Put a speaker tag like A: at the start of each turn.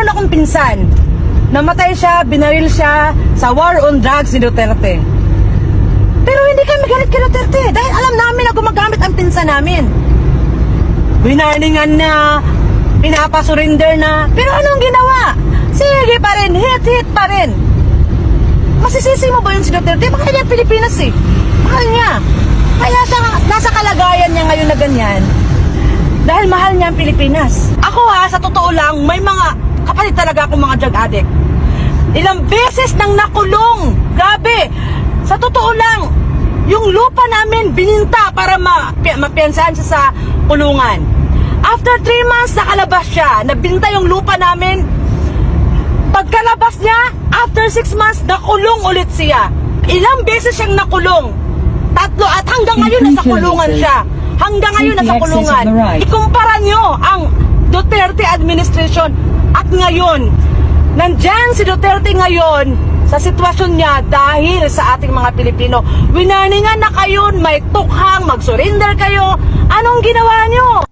A: meron akong pinsan. Namatay siya, binaril siya sa war on drugs ni Duterte. Pero hindi kami galit kay Duterte dahil alam namin na gumagamit ang pinsan namin. Winarningan na, pinapasurinder na, pero anong ginawa? Sige pa rin, hit pa rin. Masisisi mo ba yun si Duterte? Mahal niya Pilipinas eh. Mahal niya. Kaya siya, nasa kalagayan niya ngayon na ganyan. Dahil mahal niya ang Pilipinas. Ako sa totoo lang, may mga kapatid talaga akong mga drug addict. Ilang beses nang nakulong. Grabe. Sa totoo lang, yung lupa namin bininta para mapiyansahan siya sa kulungan. After 3 months, nakalabas siya. Nabinta yung lupa namin. Pagkalabas niya, after 6 months, nakulong ulit siya. Ilang beses siyang nakulong. 3 at hanggang ngayon nasa kulungan siya. Hanggang ngayon nasa kulungan. Ikumpara nyo ang Duterte administration at ngayon. Nandyan si Duterte ngayon sa sitwasyon niya dahil sa ating mga Pilipino. Winarningan na kayo, may tukhang, mag-surrender kayo. Anong ginawa nyo?